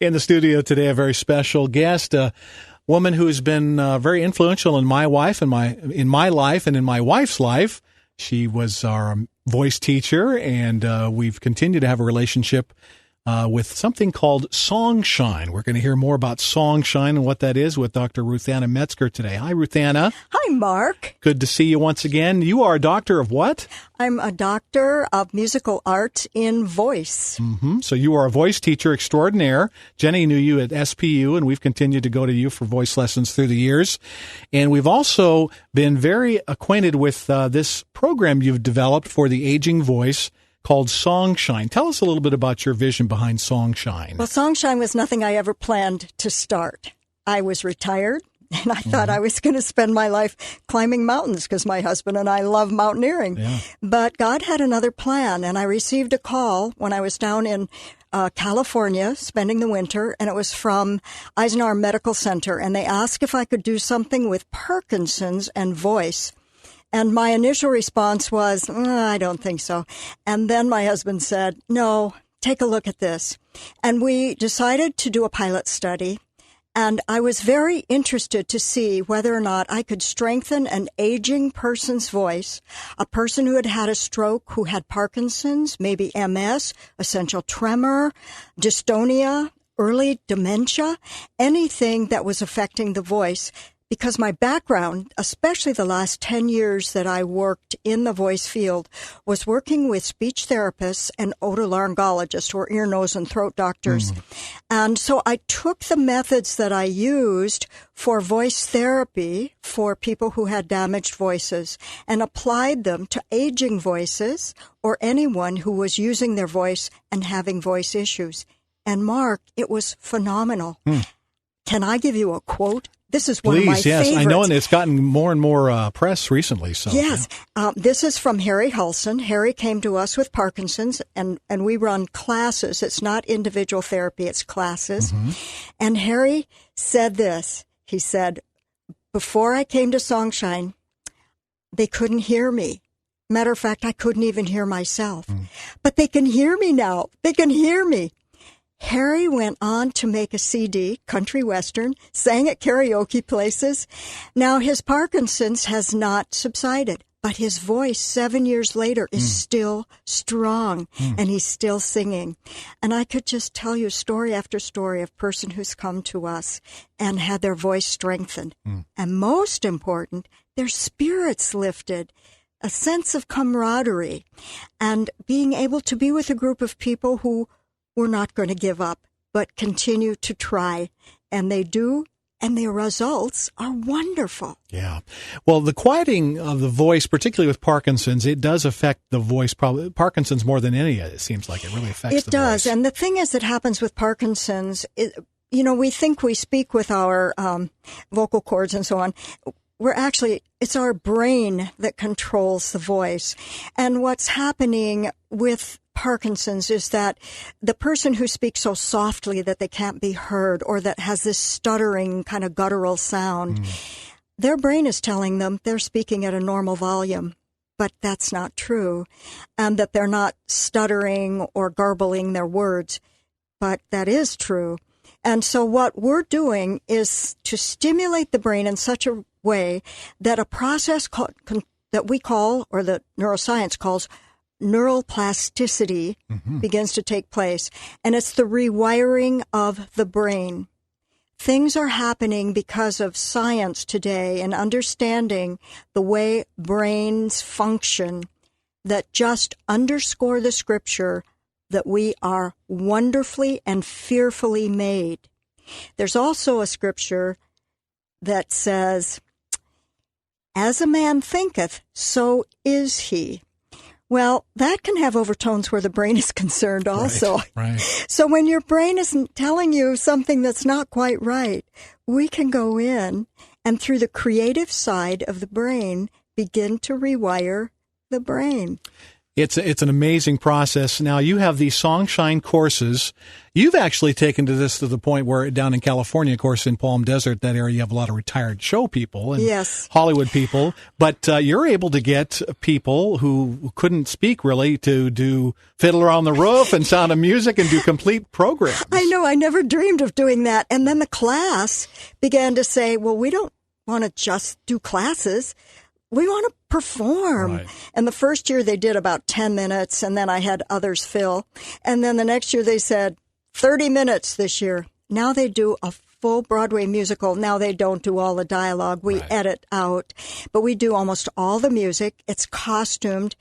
In the studio today, a very special guest, a woman who's been very influential in my life and in my wife's life. She was our voice teacher, and we've continued to have a relationship with something called Songshine. We're going to hear more about Songshine and what that is with Dr. Ruthanna Metzgar today. Hi, Ruthanna. Hi, Mark. Good to see you once again. You are a doctor of what? I'm a doctor of musical arts in voice. Mm-hmm. So you are a voice teacher extraordinaire. Jenny knew you at SPU, and we've continued to go to you for voice lessons through the years. And we've also been very acquainted with this program you've developed for the aging voice called Songshine. Tell us a little bit about your vision behind Songshine. Well, Songshine was nothing I ever planned to start. I was retired, and I thought I was going to spend my life climbing mountains because my husband and I love mountaineering. Yeah. But God had another plan, and I received a call when I was down in California spending the winter, and it was from Eisenhower Medical Center, and they asked if I could do something with Parkinson's and voice. And my initial response was, I don't think so. And then my husband said, no, take a look at this. And we decided to do a pilot study. And I was very interested to see whether or not I could strengthen an aging person's voice, a person who had had a stroke, who had Parkinson's, maybe MS, essential tremor, dystonia, early dementia, anything that was affecting the voice. Because my background, especially the last 10 years that I worked in the voice field, was working with speech therapists and otolaryngologists, or ear, nose, and throat doctors. And so I took the methods that I used for voice therapy for people who had damaged voices and applied them to aging voices or anyone who was using their voice and having voice issues. And Mark, it was phenomenal. Can I give you a quote? This is one of my favorites. I know, and it's gotten more and more press recently. So yes, yeah. This is from Harry Hulson. Harry came to us with Parkinson's, and we run classes. It's not individual therapy, it's classes. And Harry said this. He said, before I came to Songshine, they couldn't hear me. Matter of fact, I couldn't even hear myself. But they can hear me now. They can hear me. Harry went on to make a CD, country western, sang at karaoke places. Now, his Parkinson's has not subsided, but his voice 7 years later is still strong, and he's still singing. And I could just tell you story after story of person who's come to us and had their voice strengthened. And most important, their spirits lifted, a sense of camaraderie, and being able to be with a group of people who we're not going to give up, but continue to try. And they do, and their results are wonderful. Yeah. Well, the quieting of the voice, particularly with Parkinson's, it does affect the voice. Probably Parkinson's more than any, it seems like it really affects the voice. It does. And the thing is that happens with Parkinson's, we think we speak with our vocal cords and so on. It's our brain that controls the voice. And what's happening with Parkinson's is that the person who speaks so softly that they can't be heard, or that has this stuttering kind of guttural sound, their brain is telling them they're speaking at a normal volume, but that's not true, and that they're not stuttering or garbling their words, but that is true. And so what we're doing is to stimulate the brain in such a way that a process that we call, or that neuroscience calls, neural plasticity begins to take place. And it's the rewiring of the brain. Things are happening because of science today and understanding the way brains function that just underscore the scripture that we are wonderfully and fearfully made. There's also a scripture that says, as a man thinketh, so is he. Well, that can have overtones where the brain is concerned also. Right. So when your brain isn't telling you something that's not quite right, we can go in and through the creative side of the brain begin to rewire the brain. It's an amazing process. Now, you have these Songshine courses. You've actually taken this to the point where down in California, of course, in Palm Desert, that area, you have a lot of retired show people and yes. Hollywood people. But you're able to get people who couldn't speak really to do Fiddler on the Roof and Sound of Music and do complete programs. I know. I never dreamed of doing that. And then the class began to say, well, we don't want to just do classes. We want to perform. Right. And the first year they did about 10 minutes, and then I had others fill. And then the next year they said 30 minutes this year. Now they do a full Broadway musical. Now they don't do all the dialogue. We edit out. But we do almost all the music. It's costumed.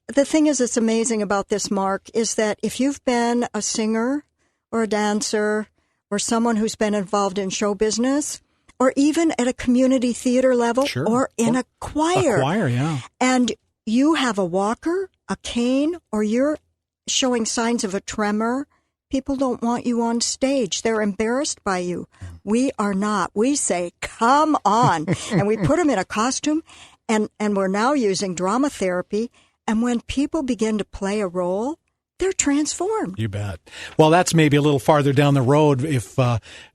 The thing is, it's amazing about this, Mark, is that if you've been a singer or a dancer or someone who's been involved in show business, or even at a community theater level, sure. or in a choir. A choir, yeah. And you have a walker, a cane, or you're showing signs of a tremor, people don't want you on stage. They're embarrassed by you. We are not. We say, come on. And we put them in a costume, and we're now using drama therapy. And when people begin to play a role, they're transformed. You bet. Well, that's maybe a little farther down the road. If,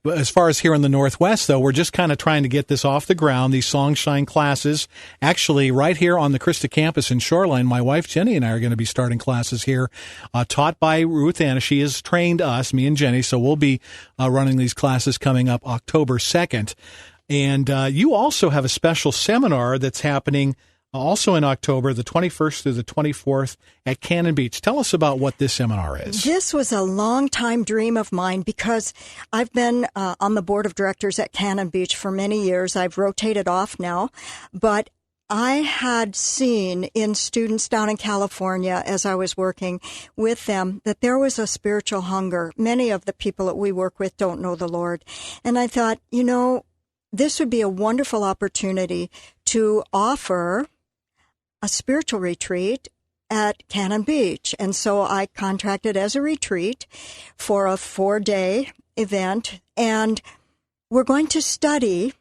as far as here in the Northwest, though, we're just kind of trying to get this off the ground. These Songshine classes, actually, right here on the Krista campus in Shoreline, my wife Jenny and I are going to be starting classes here, taught by Ruthanna. She has trained us, me and Jenny, so we'll be running these classes coming up October 2nd. And you also have a special seminar that's happening also in October, the 21st through the 24th at Cannon Beach. Tell us about what this seminar is. This was a long-time dream of mine because I've been on the board of directors at Cannon Beach for many years. I've rotated off now, but I had seen in students down in California as I was working with them that there was a spiritual hunger. Many of the people that we work with don't know the Lord. And I thought, this would be a wonderful opportunity to offer a spiritual retreat at Cannon Beach. And so I contracted as a retreat for a 4-day event. And we're going to study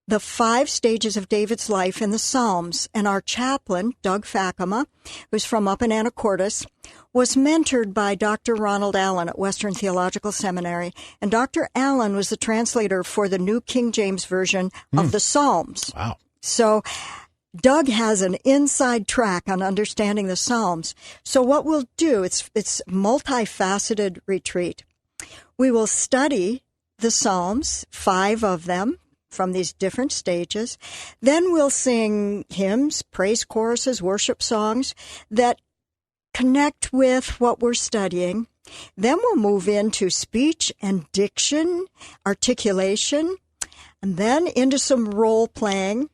the 5 stages of David's life in the Psalms. And our chaplain, Doug Fakema, who's from up in Anacortes, was mentored by Dr. Ronald Allen at Western Theological Seminary. And Dr. Allen was the translator for the New King James Version of the Psalms. Wow. So Doug has an inside track on understanding the Psalms. So what we'll do, it's multifaceted retreat. We will study the Psalms, 5 of them, from these different stages. Then we'll sing hymns, praise choruses, worship songs that connect with what we're studying. Then we'll move into speech and diction, articulation, and then into some role playing.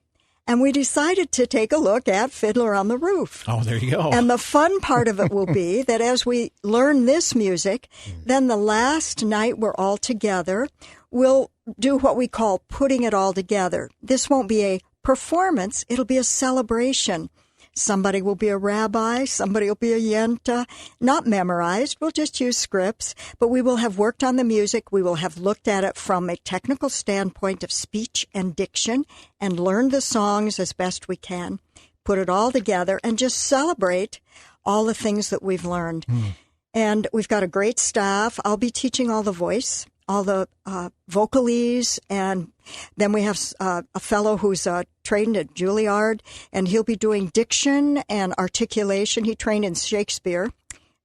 And we decided to take a look at Fiddler on the Roof. Oh, there you go. And the fun part of it will be that as we learn this music, then the last night we're all together, we'll do what we call putting it all together. This won't be a performance. It'll be a celebration. Somebody will be a rabbi. Somebody will be a yenta. Not memorized. We'll just use scripts. But we will have worked on the music. We will have looked at it from a technical standpoint of speech and diction and learned the songs as best we can. Put it all together and just celebrate all the things that we've learned. And we've got a great staff. I'll be teaching all the voice, all the vocalese, and then we have a fellow who's trained at Juilliard, and he'll be doing diction and articulation. He trained in Shakespeare,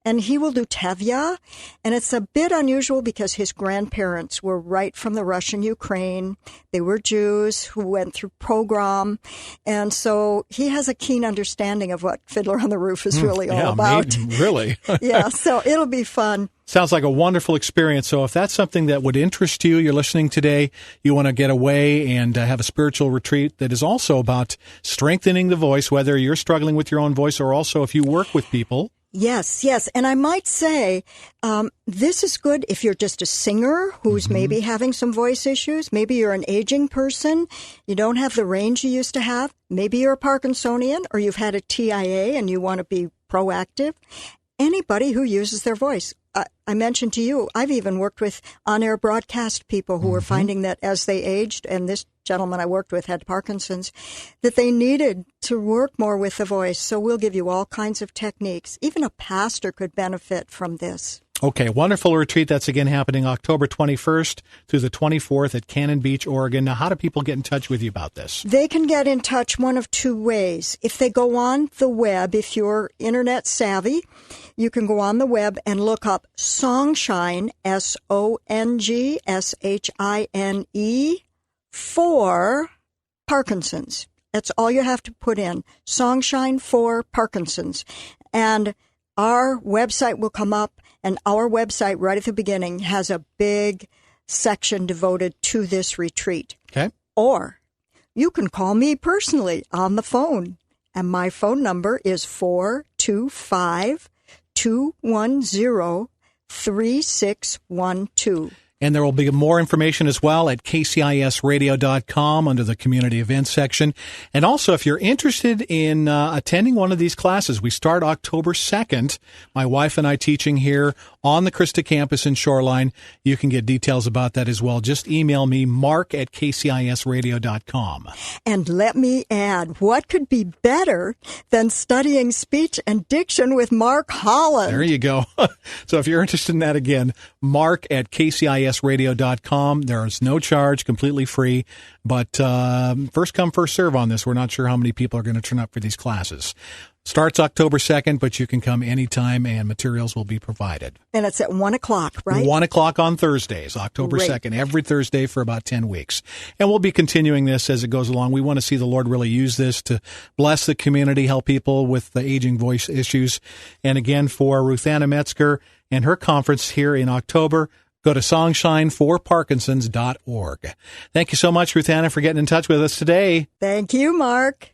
and he will do Tevye, and it's a bit unusual because his grandparents were right from the Russian Ukraine. They were Jews who went through pogrom, and so he has a keen understanding of what Fiddler on the Roof is really all about. Really? Yeah, so it'll be fun. Sounds like a wonderful experience. So if that's something that would interest you, you're listening today, you want to get away and have a spiritual retreat that is also about strengthening the voice, whether you're struggling with your own voice or also if you work with people. Yes. And I might say this is good if you're just a singer who's maybe having some voice issues. Maybe you're an aging person. You don't have the range you used to have. Maybe you're a Parkinsonian or you've had a TIA and you want to be proactive. anybody who uses their voice. I mentioned to you, I've even worked with on-air broadcast people who were finding that as they aged, and this gentleman I worked with had Parkinson's, that they needed to work more with the voice. So we'll give you all kinds of techniques. Even a pastor could benefit from this. Okay, wonderful retreat. That's again happening October 21st through the 24th at Cannon Beach, Oregon. Now, how do people get in touch with you about this? They can get in touch one of two ways. If they go on the web, if you're internet savvy, you can go on the web and look up Songshine, Songshine, for Parkinson's. That's all you have to put in, Songshine for Parkinson's. And our website will come up, and our website right at the beginning has a big section devoted to this retreat. Okay. Or you can call me personally on the phone, and my phone number is 425-210-3612. And there will be more information as well at kcisradio.com under the community events section. And also, if you're interested in attending one of these classes, we start October 2nd. My wife and I teaching here on the Christa campus in Shoreline. You can get details about that as well. Just email me, mark@kcisradio.com. And let me add, what could be better than studying speech and diction with Mark Holland? There you go. So if you're interested in that, again, mark@kcisradio.com. There is no charge, completely free, but first come, first serve on this. We're not sure how many people are going to turn up for these classes. Starts October 2nd, but you can come anytime, and materials will be provided. And it's at 1 o'clock, right? 1 o'clock on Thursdays, October 2nd, every Thursday for about 10 weeks. And we'll be continuing this as it goes along. We want to see the Lord really use this to bless the community, help people with the aging voice issues. And again, for Ruthanna Metzgar and her conference here in October, go to songshineforparkinsons.org. Thank you so much, Ruthanna, for getting in touch with us today. Thank you, Mark.